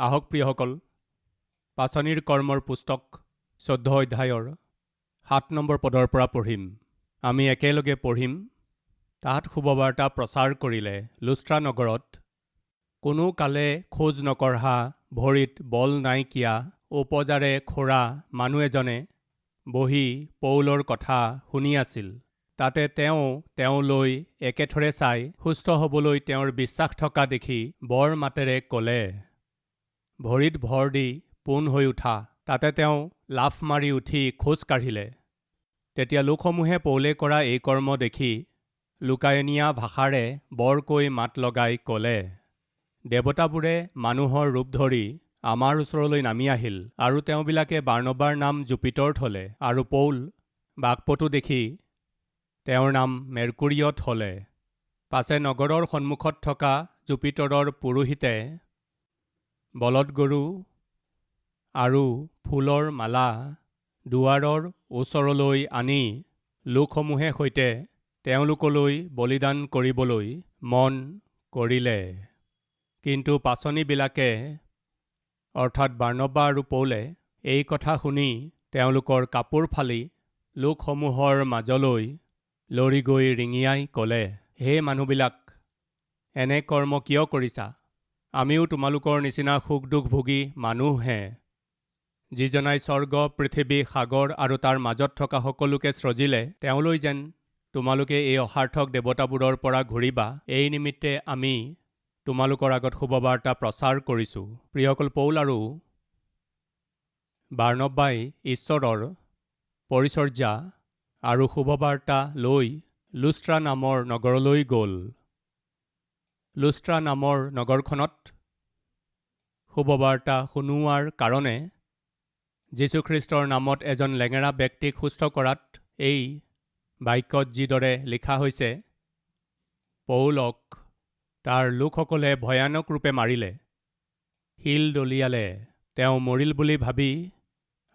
আহক প্ৰিয়সকল, পাচনিৰ কৰ্মৰ পুস্তক 14 অধ্যায়ৰ 7 নম্বৰ পদৰ পৰা পঢ়িম। আমি একেলগে পঢ়িম। তাহাত শুভবাৰ্তা প্ৰচাৰ কৰিলে লুস্ত্ৰা নগৰত। কোনো কালে খোজ নকঢ়া, ভৰিত বল নাইকিয়া, উপজাৰে খোৰা মানুহ এজনে বহি পৌলৰ কথা শুনি আছিল। তাতে তেওঁলৈ একেথৰে চাই সুস্থ হ'বলৈ তেওঁৰ বিশ্বাস থকা দেখি বৰ মাতেৰে ক'লে, ভৰিত ভৰ দি পোন হৈ উঠা। তাতে তেওঁ লাফ মাৰি উঠি খোজ কাঢ়িলে। তেতিয়া লোকসমূহে পৌলে কৰা এই কৰ্ম দেখি লুকায়নীয়া ভাষাৰে বৰকৈ মাত লগাই ক'লে, দেৱতাবোৰে মানুহৰ ৰূপ ধৰি আমাৰ ওচৰলৈ নামি আহিল। আৰু তেওঁবিলাকে বাৰ্ণবাৰ নাম জুপিতৰ থলে, আৰু পৌল বাকপটু দেখি তেওঁৰ নাম মেৰকুৰিয় থলে। পাছে নগৰৰ সন্মুখত থকা জুপিতৰৰ পুৰোহিতে বলদ গৰু আৰু ফুলৰ মালা দুৱাৰৰ ওচৰলৈ আনি লোকসমূহে সৈতে তেওঁলোকলৈ বলিদান কৰিবলৈ মন কৰিলে। কিন্তু পাচনিবিলাকে অৰ্থাৎ বাৰ্ণবা আৰু পৌলে এই কথা শুনি তেওঁলোকৰ কাপোৰ ফালি লোকসমূহৰ মাজলৈ লৰি গৈ ৰিঙিয়াই ক'লে, হে মানুহবিলাক, এনে কৰ্ম কিয় কৰিছা? আমিও তোমালোকৰ নিচিনা সুখ দুখ ভোগী মানুহহে। যিজনাই স্বৰ্গ, পৃথিৱী, সাগৰ আৰু তাৰ মাজত থকা সকলোকে স্ৰজিলে, তেওঁলৈ যেন তোমালোকে এই অসাৰ্থক দেৱতাবোৰৰ পৰা ঘূৰিবা, এই নিমিত্তে আমি তোমালোকৰ আগত শুভবাৰ্তা প্ৰচাৰ কৰিছোঁ। প্ৰিয়সকল, পৌল আৰু বাৰ্ণবাই ঈশ্বৰৰ পৰিচৰ্যা আৰু শুভবাৰ্তা লৈ লুস্ত্ৰা নামৰ নগৰলৈ গ'ল। লুস্ত্ৰা নামৰ নগৰখনত শুভবাৰ্তা শুনোৱাৰ কাৰণে যীশুখ্ৰীষ্টৰ নামত এজন লেঙেৰা ব্যক্তিক সুস্থ কৰাত এই বাক্যত যিদৰে লিখা হৈছে, পৌলক তাৰ লোকসকলে ভয়ানক ৰূপে মাৰিলে, শিল দলিয়ালে। তেওঁ মৰিল বুলি ভাবি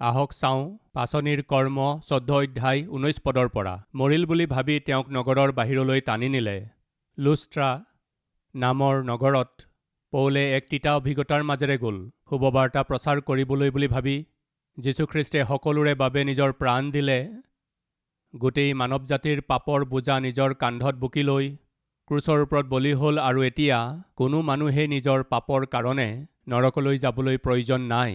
আহক চাওঁ পাচনিৰ কৰ্ম 14 অধ্যায় 19 পদৰ পৰা। মৰিল বুলি ভাবি তেওঁক নগৰৰ বাহিৰলৈ টানি নিলে। লুস্ত্ৰা নামৰ নগৰত পৌলে এক তিতা অভিজ্ঞতাৰ মাজেৰে গ'ল। শুভবাৰ্তা প্ৰচাৰ কৰিবলৈ বুলি ভাবি যীশুখ্ৰীষ্টে সকলোৰে বাবে নিজৰ প্ৰাণ দিলে। গোটেই মানৱ জাতিৰ পাপৰ বোজা নিজৰ কান্ধত বুকি লৈ ক্ৰুচৰ ওপৰত বলি হ'ল, আৰু এতিয়া কোনো মানুহেই নিজৰ পাপৰ কাৰণে নৰকলৈ যাবলৈ প্ৰয়োজন নাই,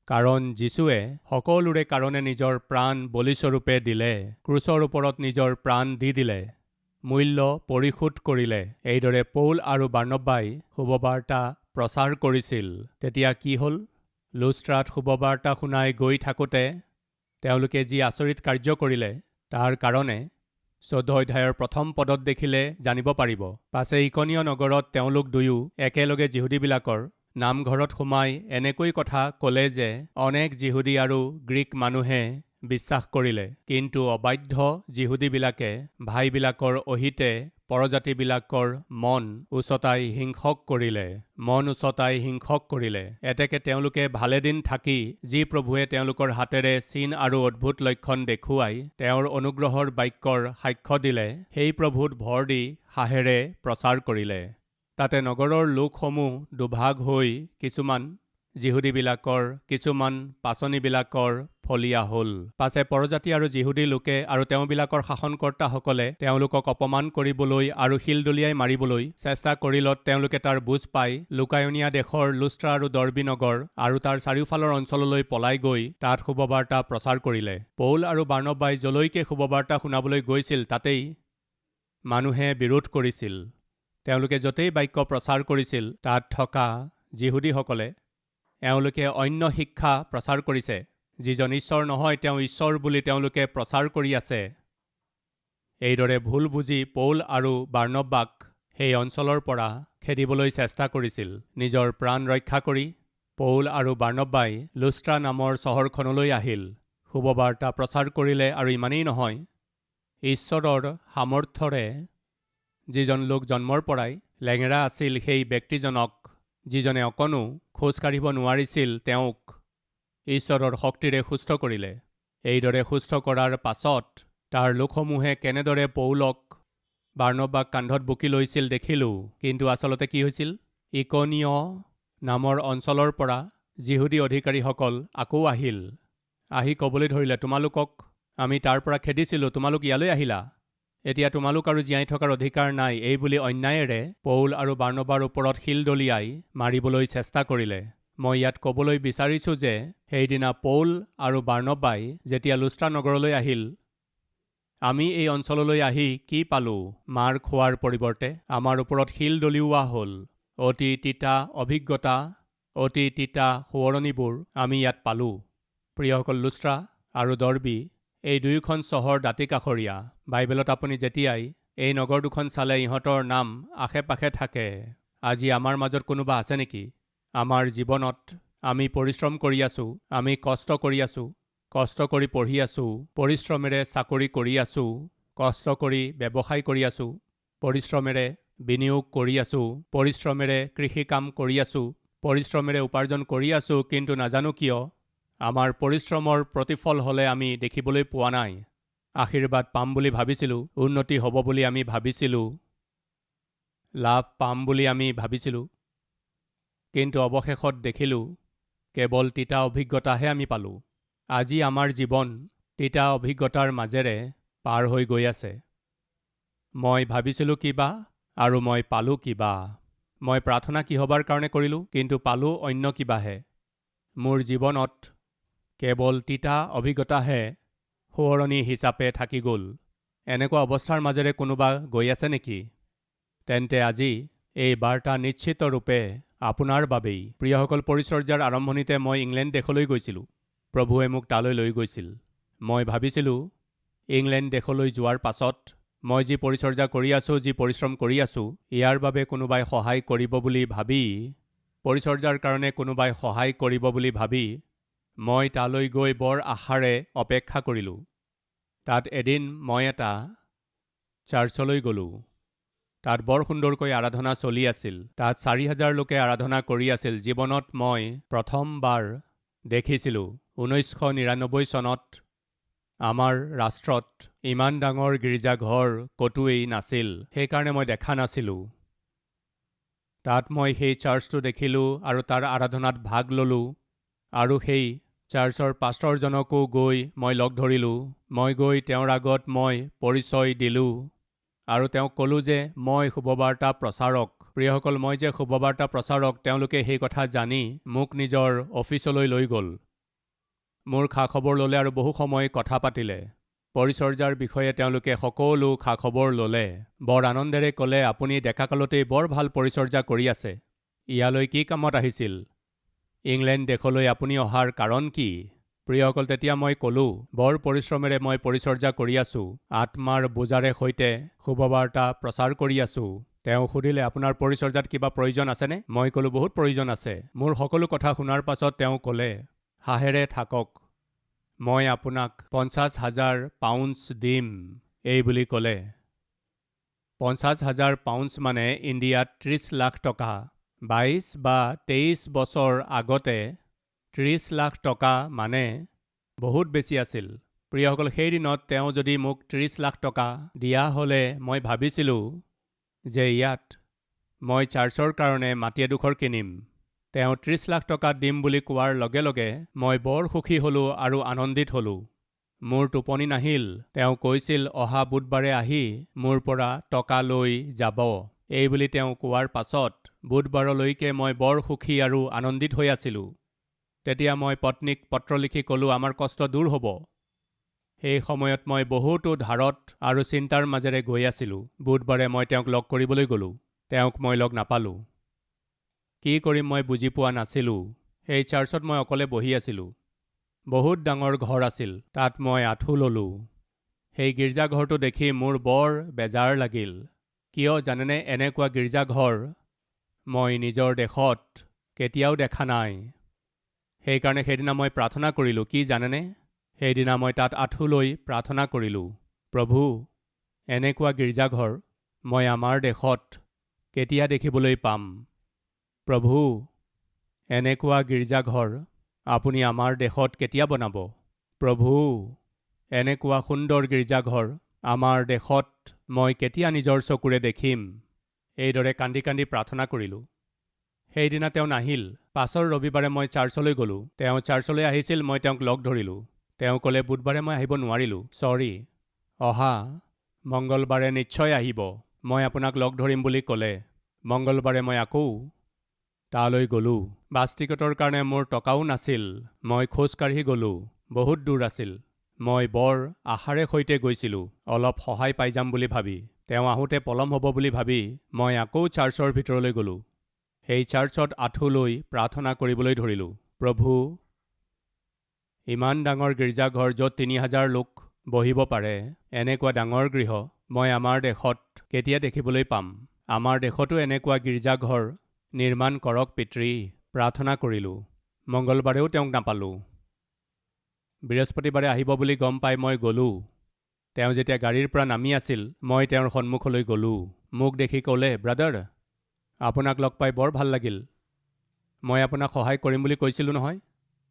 কাৰণ যীশুৱে সকলোৰে কাৰণে নিজৰ প্ৰাণ বলিস্বৰূপে দিলে। ক্ৰুচৰ ওপৰত নিজৰ প্ৰাণ দি দিলে, মূল্য পৰিশোধ কৰিলে। এইদৰে পৌল আৰু বাৰ্ণবাই শুভবাৰ্তা প্ৰচাৰ কৰিছিল। তেতিয়া কি হ'ল? লুস্ত্ৰাত শুভবাৰ্তা শুনাই গৈ থাকোঁতে তেওঁলোকে যি আচৰিত কাৰ্য কৰিলে তাৰ কাৰণে 14 অধ্যায়ৰ প্ৰথম পদত দেখিলে জানিব পাৰিব। পাছে ইকনিয় নগৰত তেওঁলোক দুয়ো একেলগে যিহুদীবিলাকৰ নামঘৰত সোমাই এনেকৈ কথা ক'লে যে অনেক যিহুদী আৰু গ্ৰীক মানুহে বিশ্বাস কৰিলে। কিন্তু অবাধ্য যিহুদীবিলাকে ভাইবিলাকৰ অহিতে পৰজাতিবিলাকৰ মন উচতাই হিংসক কৰিলে। এতেকে তেওঁলোকে ভালেদিন থাকি যি প্ৰভুৱে তেওঁলোকৰ হাতেৰে চিন আৰু অদ্ভুত লক্ষণ দেখুৱাই তেওঁৰ অনুগ্ৰহৰ বাক্যৰ সাক্ষ্য দিলে, সেই প্ৰভুত ভৰ দি সাহেৰে প্ৰচাৰ কৰিলে। তাতে নগৰৰ লোকসমূহ দুভাগ হৈ কিছুমান যিহুদীবিলাকৰ, কিছুমান পাচনিবিলাকৰ ফলীয়া হ'ল। পাছে পৰজাতি আৰু যিহুদী লোকে আৰু তেওঁবিলাকৰ শাসনকৰ্তাসকলে তেওঁলোকক অপমান কৰিবলৈ আৰু শিল দলিয়াই মাৰিবলৈ চেষ্টা কৰিলত তেওঁলোকে তাৰ বুজ পাই লুকায়নীয়া দেশৰ লুস্ত্ৰা আৰু দৰ্বী নগৰ আৰু তাৰ চাৰিওফালৰ অঞ্চললৈ পলাই গৈ তাত শুভবাৰ্তা প্ৰচাৰ কৰিলে। পৌল আৰু বাৰ্ণবাই যলৈকে শুভবাৰ্তা শুনাবলৈ গৈছিল তাতেই মানুহে বিৰোধ কৰিছিল। তেওঁলোকে য'তেই বাক্য প্ৰচাৰ কৰিছিল তাত থকা যিহুদীসকলে এওঁলোকে অন্য শিক্ষা প্ৰচাৰ কৰিছে, যিজন ঈশ্বৰ নহয় তেওঁ ঈশ্বৰ বুলি তেওঁলোকে প্ৰচাৰ কৰি আছে। এইদৰে ভুল বুজি পৌল আৰু বাৰ্ণবাক সেই অঞ্চলৰ পৰা খেদিবলৈ চেষ্টা কৰিছিল। নিজৰ প্ৰাণ ৰক্ষা কৰি পৌল আৰু বাৰ্ণবাই লুস্ত্ৰা নামৰ চহৰখনলৈ আহিল, শুভবাৰ্তা প্ৰচাৰ কৰিলে। আৰু ইমানেই নহয়, ঈশ্বৰৰ সামৰ্থ্যৰে যিজন লোক জন্মৰ পৰাই লেঙেৰা আছিল সেই ব্যক্তিজনক, যিজনে অকণো খোজ কাঢ়িব নোৱাৰিছিল, তেওঁক ঈশ্বৰৰ শক্তিৰে সুস্থ কৰিলে। এইদৰে সুস্থ কৰাৰ পাছত তাৰ লোকসমূহে কেনেদৰে পৌলক বাৰ্ণবাক কান্ধত বুকি লৈছিল দেখিলোঁ। কিন্তু আচলতে কি হৈছিল? ইকনিয় নামৰ অঞ্চলৰ পৰা যিহুদী অধিকাৰীসকল আকৌ আহিল। আহি ক'বলৈ ধৰিলে, তোমালোকক আমি তাৰ পৰা খেদিছিলোঁ, তোমালোক ইয়ালৈ আহিলা। এতিয়া তোমালোক আৰু জীয়াই থকাৰ অধিকাৰ নাই। এই বুলি অন্যায়েৰে পৌল আৰু বাৰ্ণবাৰ ওপৰত শিল দলিয়াই মাৰিবলৈ চেষ্টা কৰিলে। মই ইয়াত ক'বলৈ বিচাৰিছোঁ যে সেইদিনা পৌল আৰু বাৰ্ণবাই যেতিয়া লুষ্ট্ৰা নগৰলৈ আহিল, আমি এই অঞ্চললৈ আহি কি পালোঁ? মাৰ খোৱাৰ পৰিৱৰ্তে আমাৰ ওপৰত শিল দলিওৱা হ'ল। অতি তিতা অভিজ্ঞতা, অতি তিতা সোঁৱৰণিবোৰ আমি ইয়াত পালোঁ। প্ৰিয়সকল, লুষ্ট্ৰা আৰু দৰ্বী এই দুয়োখন চহৰ দাঁতিকাষৰীয়া। বাইবেলত আপুনি যেতিয়াই এই নগৰ দুখন চালে ইহঁতৰ নাম আশে পাশে থাকে। আজি আমাৰ মাজত কোনোবা আছে নেকি? আমাৰ জীৱনত আমি পৰিশ্ৰম কৰি আছোঁ, আমি কষ্ট কৰি আছোঁ, কষ্ট কৰি পঢ়ি আছোঁ, পৰিশ্ৰমেৰে চাকৰি কৰি আছোঁ, কষ্ট কৰি ব্যৱসায় কৰি আছোঁ, পৰিশ্ৰমেৰে বিনিয়োগ কৰি আছোঁ, পৰিশ্ৰমেৰে কৃষি কাম কৰি আছোঁ, পৰিশ্ৰমেৰে উপাৰ্জন কৰি আছোঁ, কিন্তু নাজানো কিয় আমাৰ পৰিশ্ৰমৰ প্ৰতিফল হ'লে আমি দেখিবলৈ পোৱা নাই। আশীৰ্বাদ পাম বুলি ভাবিছিলোঁ, উন্নতি হ'ব বুলি আমি ভাবিছিলোঁ, লাভ পাম বুলি আমি ভাবিছিলোঁ, কিন্তু অৱশেষত দেখিলোঁ কেৱল তিতা অভিজ্ঞতাহে আমি পালোঁ। আজি আমাৰ জীৱন তিতা অভিজ্ঞতাৰ মাজেৰে পাৰ হৈ গৈ আছে। মই ভাবিছিলোঁ কিবা আৰু মই পালোঁ কিবা। মই প্ৰাৰ্থনা কিহবাৰ কাৰণে কৰিলোঁ, কিন্তু পালোঁ অন্য কিবাহে। মোৰ জীৱনত কেৱল তিতা অভিজ্ঞতাহে সোঁৱৰণি হিচাপে থাকি গ'ল। এনেকুৱা অৱস্থাৰ মাজেৰে কোনোবা গৈ আছে নেকি? তেন্তে আজি এই বাৰ্তা নিশ্চিত ৰূপে আপোনাৰ বাবেই। প্ৰিয়সকল, পৰিচৰ্যাৰ আৰম্ভণিতে মই ইংলেণ্ড দেশলৈ গৈছিলোঁ। প্ৰভুৱে মোক তালৈ লৈ গৈছিল। মই ভাবিছিলোঁ ইংলেণ্ড দেশলৈ যোৱাৰ পাছত মই যি পৰিচৰ্যা কৰি আছোঁ, যি পৰিশ্ৰম কৰি আছোঁ, ইয়াৰ বাবে কোনোবাই সহায় কৰিব বুলি ভাবি, পৰিচৰ্যাৰ কাৰণে কোনোবাই সহায় কৰিব বুলি ভাবি মই তালৈ গৈ বৰ আশাৰে অপেক্ষা কৰিলোঁ। তাত এদিন মই এটা চাৰ্চলৈ গ'লোঁ। তাত বৰ সুন্দৰকৈ আৰাধনা চলি আছিল। তাত ৪,০০০ লোকে আৰাধনা কৰি আছিল। জীৱনত মই প্ৰথমবাৰ দেখিছিলোঁ ১৯৯৯ চনত আমাৰ ৰাষ্ট্ৰত ইমান ডাঙৰ গীৰ্জাঘৰ ক'তোৱেই নাছিল। সেইকাৰণে মই দেখা নাছিলোঁ। তাত মই সেই চাৰ্চটো দেখিলোঁ আৰু তাৰ আৰাধনাত ভাগ ল'লোঁ আৰু সেই চাৰ্চৰ পাষ্টৰজনকো গৈ মই লগ ধৰিলোঁ। মই গৈ তেওঁৰ আগত মই পৰিচয় দিলোঁ আৰু তেওঁক ক'লোঁ যে মই শুভবাৰ্তা প্ৰচাৰক। প্ৰিয়সকল, মই যে শুভবাৰ্তা প্ৰচাৰক তেওঁলোকে সেই কথা জানি মোক নিজৰ অফিচলৈ লৈ গ'ল। মোৰ খা খবৰ ল'লে আৰু বহু সময় কথা পাতিলে। পৰিচৰ্যাৰ বিষয়ে তেওঁলোকে সকলো খা খবৰ ল'লে। বৰ আনন্দেৰে ক'লে, আপুনি ডেকাকালতেই বৰ ভাল পৰিচৰ্যা কৰি আছে। ইয়ালৈ কি কামত আহিছিল? ইংলেণ্ড দেশলৈ আপুনি অহাৰ কাৰণ কি? প্ৰিয়সকল, তেতিয়া মই ক'লোঁ, বৰ পৰিশ্ৰমেৰে মই পৰিচৰ্যা কৰি আছোঁ, আত্মাৰ বোজাৰে সৈতে শুভবাৰ্তা প্ৰচাৰ কৰি আছোঁ। তেওঁ সুধিলে, আপোনাৰ পৰিচৰ্যাত কিবা প্ৰয়োজন আছেনে? মই ক'লোঁ, বহুত প্ৰয়োজন আছে। মোৰ সকলো কথা শুনাৰ পাছত তেওঁ ক'লে, সাহেৰে থাকক, মই আপোনাক ৫০,০০০ পাউণ্ড দিম। এই বুলি ক'লে। ৫০,০০০ পাউণ্ড মানে ইণ্ডিয়াত ৩০ লাখ টকা। ২২ বা ২৩ বছৰ আগতে ৩০ লাখ টকা মানে বহুত বেছি আছিল। প্ৰিয়সকল, সেই দিনত তেওঁ যদি মোক ৩০ লাখ টকা দিয়া হ'লে মই ভাবিছিলোঁ যে ইয়াত মই চাৰ্চৰ কাৰণে মাটি এডোখৰ কিনিম। তেওঁ ৩০ লাখ টকা দিম বুলি কোৱাৰ লগে লগে মই বৰ সুখী হ'লোঁ আৰু আনন্দিত হ'লোঁ। মোৰ টোপনি নাহিল। তেওঁ কৈছিল অহা বুধবাৰে আহি মোৰ পৰা টকা লৈ যাব। এই বুলি তেওঁ কোৱাৰ পাছত বুধবাৰলৈকে মই বৰ সুখী আৰু আনন্দিত হৈ আছিলোঁ। তেতিয়া মই পত্নীক পত্ৰ লিখি ক'লোঁ, আমাৰ কষ্ট দূৰ হ'ব। সেই সময়ত মই বহুতো ধাৰত আৰু চিন্তাৰ মাজেৰে গৈ আছিলোঁ। বুধবাৰে মই তেওঁক লগ কৰিবলৈ গ'লোঁ। তেওঁক মই লগ নাপালোঁ। কি কৰিম মই বুজি পোৱা নাছিলোঁ। সেই চাৰ্চত মই অকলে বহি আছিলোঁ। বহুত ডাঙৰ ঘৰ আছিল। তাত মই আঁঠু ল'লোঁ। সেই গীৰ্জাঘৰটো দেখি মোৰ বৰ বেজাৰ লাগিল। কিয় জানেনে, এনেকুৱা গীৰ্জাঘৰ মই নিজৰ দেশত কেতিয়াও দেখা নাই। সেইকাৰণে সেইদিনা মই প্ৰাৰ্থনা কৰিলোঁ। কি জানেনে, সেইদিনা মই তাত আঁঠু লৈ প্ৰাৰ্থনা কৰিলোঁ, প্ৰভু, এনেকুৱা গীৰ্জাঘৰ মই আমাৰ দেশত কেতিয়া দেখিবলৈ পাম? প্ৰভু, এনেকুৱা গীৰ্জাঘৰ আপুনি আমাৰ দেশত কেতিয়া বনাব? প্ৰভু, এনেকুৱা সুন্দৰ গীৰ্জাঘৰ আমাৰ দেশত মই কেতিয়া নিজৰ চকুৰে দেখিম? এইদৰে কান্দি কান্দি প্ৰাৰ্থনা কৰিলোঁ। সেইদিনা তেওঁ নাহিল। পাছৰ ৰবিবাৰে মই চাৰ্চলৈ গ'লোঁ। তেওঁ চাৰ্চলৈ আহিছিল। মই তেওঁক লগ ধৰিলোঁ। তেওঁ ক'লে, বুধবাৰে মই আহিব নোৱাৰিলোঁ, চৰি। অহা মংগলবাৰে নিশ্চয় আহিব, মই আপোনাক লগ ধৰিম বুলি ক'লে। মংগলবাৰে মই আকৌ তালৈ গ'লোঁ। বাছ টিকটৰ কাৰণে মোৰ টকাও নাছিল। মই খোজকাঢ়ি গ'লোঁ। বহুত দূৰ আছিল। মই বৰ আশাৰে সৈতে গৈছিলোঁ, অলপ সহায় পাই যাম বুলি ভাবি। তেওঁ আহোঁতে পলম হ'ব বুলি ভাবি মই আকৌ চাৰ্চৰ ভিতৰলৈ গ'লোঁ। সেই চাৰ্চত আঁঠু লৈ প্ৰাৰ্থনা কৰিবলৈ ধৰিলোঁ। প্ৰভু, ইমান ডাঙৰ গীৰ্জাঘৰ য'ত ৩,০০০ লোক বহিব পাৰে, এনেকুৱা ডাঙৰ গৃহ মই আমাৰ দেশত কেতিয়া দেখিবলৈ পাম? আমাৰ দেশতো এনেকুৱা গীৰ্জাঘৰ নিৰ্মাণ কৰক পিতৃ, প্ৰাৰ্থনা কৰিলোঁ। মংগলবাৰেও তেওঁক নাপালোঁ। বৃহস্পতিবাৰে আহিব বুলি গম পাই মই গ'লোঁ। তেওঁ যেতিয়া গাড়ীৰ পৰা নামি আছিল, মই তেওঁৰ সন্মুখলৈ গ'লোঁ। মোক দেখি ক'লে, ব্ৰাদাৰ, আপোনাক লগ পাই বৰ ভাল লাগিল। মই আপোনাক সহায় কৰিম বুলি কৈছিলোঁ নহয়?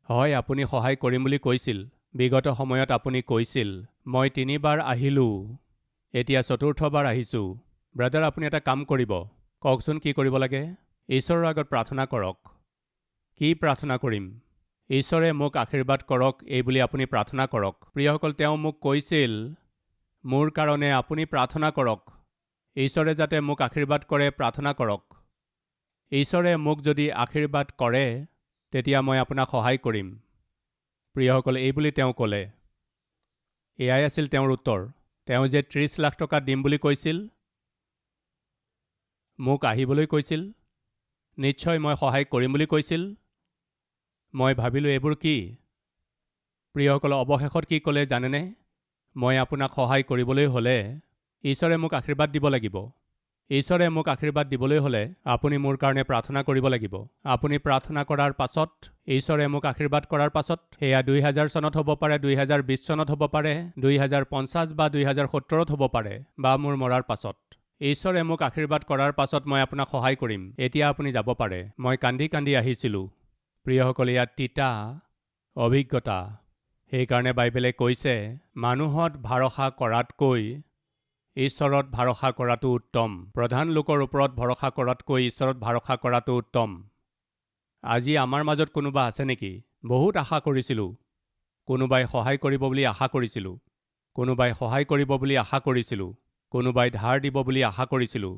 হয়, আপুনি সহায় কৰিম বুলি কৈছিল। বিগত সময়ত আপুনি কৈছিল। মই ৩ বাৰ আহিলোঁ, এতিয়া ৪থবাৰ আহিছোঁ। ব্ৰাদাৰ, আপুনি এটা কাম কৰিব। কওকচোন কি কৰিব লাগে? ঈশ্বৰৰ আগত প্ৰাৰ্থনা কৰক। কি প্ৰাৰ্থনা কৰিম? ঈশ্বৰে মোক আশীৰ্বাদ কৰক এই বুলি আপুনি প্ৰাৰ্থনা কৰক। প্ৰিয়সকল, তেওঁ মোক কৈছিল, মোৰ কাৰণে আপুনি প্ৰাৰ্থনা কৰক। ঈশ্বৰে যাতে মোক আশীৰ্বাদ কৰে, প্ৰাৰ্থনা কৰক। ঈশ্বৰে মোক যদি আশীৰ্বাদ কৰে, তেতিয়া মই আপোনাক সহায় কৰিম। প্ৰিয়সকল, এই বুলি তেওঁ ক'লে। এয়াই আছিল তেওঁৰ উত্তৰ। তেওঁ যে ৩০ লাখ টকা দিম বুলি কৈছিল, মোক আহিবলৈ কৈছিল, নিশ্চয় মই সহায় কৰিম বুলি কৈছিল। মই ভাবিলোঁ, এইবোৰ কি? প্ৰিয়সকল, অৱশেষত কি ক'লে জানেনে? মই আপোনাক সহায় কৰিবলৈ হ'লে ঈশ্বৰে মোক আশীৰ্বাদ দিব লাগিব। ঈশ্বৰে মোক আশীৰ্বাদ দিবলৈ হ'লে আপুনি মোৰ কাৰণে প্ৰাৰ্থনা কৰিব লাগিব। আপুনি প্ৰাৰ্থনা কৰাৰ পাছত, ঈশ্বৰে মোক আশীৰ্বাদ কৰাৰ পাছত, সেয়া ২০০০ চনত হ'ব পাৰে, ২০২০ চনত হ'ব পাৰে, ২০৫০ বা ২০৭০ত হ'ব পাৰে, বা মোৰ মৰাৰ পাছত। ঈশ্বৰে মোক আশীৰ্বাদ কৰাৰ পাছত মই আপোনাক সহায় কৰিম। এতিয়া আপুনি যাব পাৰে। মই কান্দি কান্দি আহিছিলোঁ। প্ৰিয়সকল, ইয়াত তিতা অভিজ্ঞতা। সেইকাৰণে বাইবেলে কৈছে, মানুহত ভৰসা কৰাতকৈ ঈশ্বৰত ভৰসা কৰাটো উত্তম। প্ৰধান লোকৰ ওপৰত ভৰসা কৰাতকৈ ঈশ্বৰত ভৰসা কৰাটো উত্তম। আজি আমাৰ মাজত কোনোবা আছে নেকি? বহুত আশা কৰিছিলোঁ। কোনোবাই সহায় কৰিব বুলি আশা কৰিছিলোঁ। কোনোবাই সহায় কৰিব বুলি আশা কৰিছিলোঁ। কোনোবাই ধাৰ দিব বুলি আশা কৰিছিলোঁ।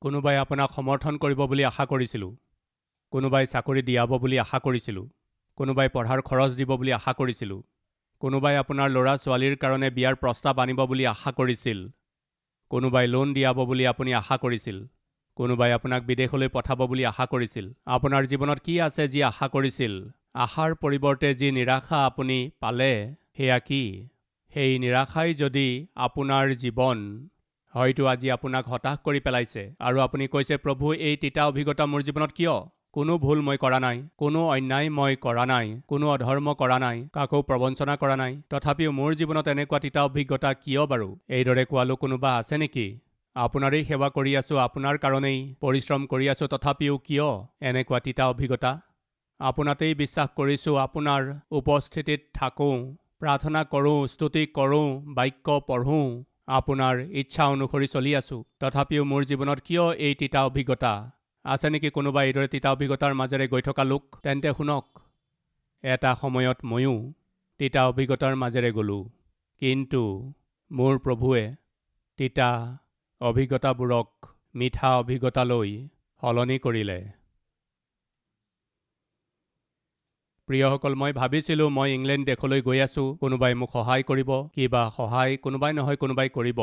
কোনোবাই আপোনাক সমৰ্থন কৰিব বুলি আশা কৰিছিলোঁ। কোনোবাই চাকৰি দিয়াব বুলি আশা কৰিছিলোঁ। কোনোবাই পঢ়াৰ খৰচ দিব বুলি আশা কৰিছিলোঁ। কোনোবাই আপোনাৰ ল'ৰা ছোৱালীৰ কাৰণে বিয়াৰ প্ৰস্তাৱ আনিব বুলি আশা কৰিছিল। কোনোবাই লোন দিয়াব বুলি আপুনি আশা কৰিছিল। কোনোবাই আপোনাক বিদেশলৈ পঠাব বুলি আশা কৰিছিল। আপোনাৰ জীৱনত কি আছে যি আশা কৰিছিল? আশাৰ পৰিৱৰ্তে যি নিৰাশা আপুনি পালে, সেয়া কি? সেই নিৰাশাই যদি আপোনাৰ জীৱন, হয়তো আজি আপোনাক হতাশ কৰি পেলাইছে আৰু আপুনি কৈছে, প্ৰভু, এই তিতা অভিজ্ঞতা মোৰ জীৱনত কিয়? কোনো ভুল মই কৰা নাই, কোনো অন্যায় মই কৰা নাই, কোনো অধৰ্ম কৰা নাই, কাকো প্ৰবঞ্চনা কৰা নাই, তথাপিও মোৰ জীৱনত এনেকুৱা তিতা অভিজ্ঞতা কিয় বাৰু? এইদৰে কোৱা লোক কোনোবা আছে নেকি? আপোনাৰেই সেৱা কৰি আছোঁ, আপোনাৰ কাৰণেই পৰিশ্ৰম কৰি আছোঁ, তথাপিও কিয় এনেকুৱা তিতা অভিজ্ঞতা? আপোনাতেই বিশ্বাস কৰিছোঁ, আপোনাৰ উপস্থিতিত থাকোঁ, প্ৰাৰ্থনা কৰোঁ, স্তুতি কৰোঁ, বাক্য পঢ়োঁ, আপোনাৰ ইচ্ছা অনুসৰি চলি আছোঁ, তথাপিও মোৰ জীৱনত কিয় এই তিতা অভিজ্ঞতা? আছে নেকি কোনোবা এইদৰে তিতা অভিজ্ঞতাৰ মাজেৰে গৈ থকা লোক? তেন্তে শুনক, এটা সময়ত ময়ো তিতা অভিজ্ঞতাৰ মাজেৰে গ'লোঁ, কিন্তু মোৰ প্ৰভুৱে তিতা অভিজ্ঞতাবোৰক মিঠা অভিজ্ঞতালৈ সলনি কৰিলে। প্ৰিয়সকল, মই ভাবিছিলোঁ মই ইংলেণ্ড দেশলৈ গৈ আছোঁ, কোনোবাই মোক সহায় কৰিব, কিবা সহায় কোনোবাই নহয় কোনোবাই কৰিব।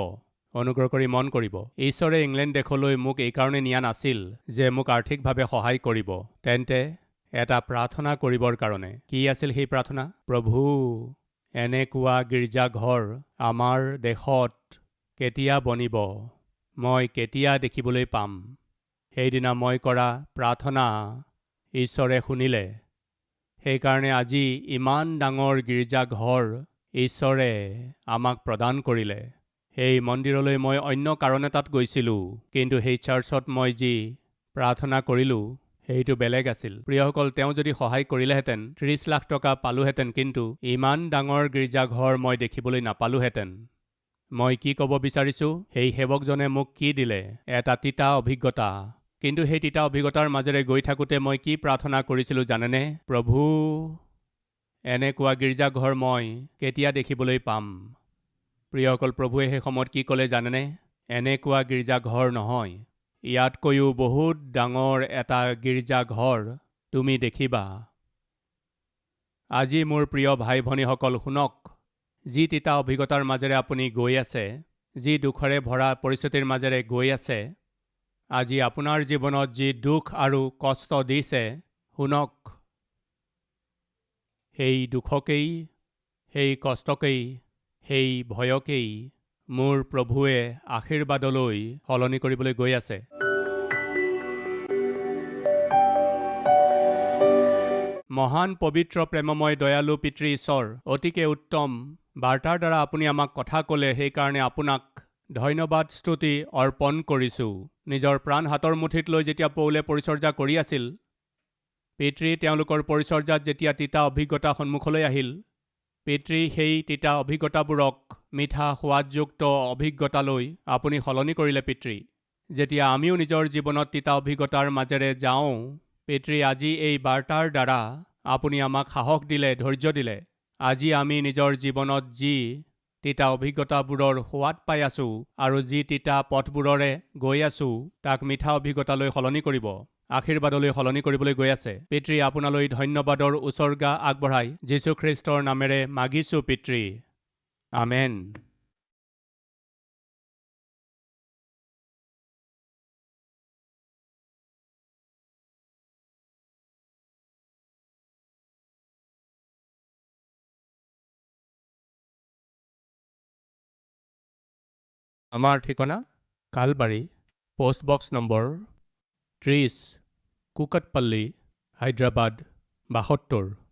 অনুগ্ৰহ কৰি মন কৰিব, ঈশ্বৰে ইংলেণ্ড দেশলৈ মোক এইকাৰণে নিয়া নাছিল যে মোক আৰ্থিকভাৱে সহায় কৰিব। তেন্তে এটা প্ৰাৰ্থনা কৰিবৰ কাৰণে। কি আছিল সেই প্ৰাৰ্থনা? প্ৰভু, এনেকুৱা গীৰ্জাঘৰ আমাৰ দেশত কেতিয়া বনিব? মই কেতিয়া দেখিবলৈ পাম? সেইদিনা মই কৰা প্ৰাৰ্থনা ঈশ্বৰে শুনিলে। সেইকাৰণে আজি ইমান ডাঙৰ গীৰ্জাঘৰ ঈশ্বৰে আমাক প্ৰদান কৰিলে। সেই মন্দিৰলৈ মই অন্য কাৰণ এটাত গৈছিলোঁ, কিন্তু সেই চাৰ্চত মই যি প্ৰাৰ্থনা কৰিলোঁ সেইটো বেলেগ আছিল। প্ৰিয়সকল, তেওঁ যদি সহায় কৰিলেহেঁতেন ৩০ লাখ টকা পালোহেঁতেন, কিন্তু ইমান ডাঙৰ গীৰ্জাঘৰ মই দেখিবলৈ নাপালোহেঁতেন। মই কি ক'ব বিচাৰিছোঁ? সেই সেৱকজনে মোক কি দিলে? এটা তিতা অভিজ্ঞতা। কিন্তু সেই তিতা অভিজ্ঞতাৰ মাজেৰে গৈ থাকোঁতে মই কি প্ৰাৰ্থনা কৰিছিলোঁ জানেনে? প্ৰভু, এনেকুৱা গীৰ্জাঘৰ মই কেতিয়া দেখিবলৈ পাম? প্ৰিয়সকল, প্ৰভুৱে সেই সময়ত কি ক'লে জানেনে? এনেকুৱা গীৰ্জাঘৰ নহয়, ইয়াতকৈও বহুত ডাঙৰ এটা গীৰ্জাঘৰ তুমি দেখিবা। আজি মোৰ প্ৰিয় ভাই ভনীসকল, শুনক, যি তিতা অভিজ্ঞতাৰ মাজেৰে আপুনি গৈ আছে, যি দুখেৰে ভৰা পৰিস্থিতিৰ মাজেৰে গৈ আছে, আজি আপোনাৰ জীৱনত যি দুখ আৰু কষ্ট দিছে, শুনক, সেই দুখকেই, সেই কষ্টকেই, সেই ভয়কেই মোৰ প্ৰভুৱে আশীৰ্বাদলৈ সলনি কৰিবলৈ গৈ আছে। মহান পবিত্ৰ প্ৰেমময় দয়ালু পিতৃ ঈশ্বৰ, অতিকে উত্তম বাৰ্তাৰ দ্বাৰা আপুনি আমাক কথা ক'লে, সেইকাৰণে আপোনাক ধন্যবাদ স্তুতি অৰ্পণ কৰিছোঁ। নিজৰ প্ৰাণ হাতৰ মুঠিত লৈ যেতিয়া পৌলে পৰিচৰ্যা কৰি আছিল, পিতৃ তেওঁলোকৰ পৰিচৰ্যাত যেতিয়া তিতা অভিজ্ঞতা সন্মুখলৈ আহিল, পিতৃ সেই তিতা অভিজ্ঞতাবোৰক মিঠা সোৱাদযুক্ত অভিজ্ঞতালৈ আপুনি সলনি কৰিলে। পিতৃ, যেতিয়া আমিও নিজৰ জীৱনত তিতা অভিজ্ঞতাৰ মাজেৰে যাওঁ, পিতৃ, আজি এই বাৰ্তাৰ দ্বাৰা আপুনি আমাক সাহস দিলে, ধৈৰ্য দিলে। আজি আমি নিজৰ জীৱনত যি তিতা অভিজ্ঞতাবোৰৰ সোৱাদ পাই আছোঁ আৰু যি তিতা পথবোৰৰে গৈ আছোঁ, তাক মিঠা অভিজ্ঞতালৈ সলনি কৰিব, আশীৰ্বাদলৈ সলনি কৰিবলৈ গৈ আছে। পিতৃ, আপোনালৈ ধন্যবাদৰ উচৰ্গা আগবঢ়াই যীশুখ্ৰীষ্টৰ নামেৰে মাগিছোঁ পিতৃ, আমেন। আমাৰ ঠিকনা কালবাৰী, পোষ্টবক্স নম্বৰ 30, কুকটপল্লী, হায়দৰাবাদ 72।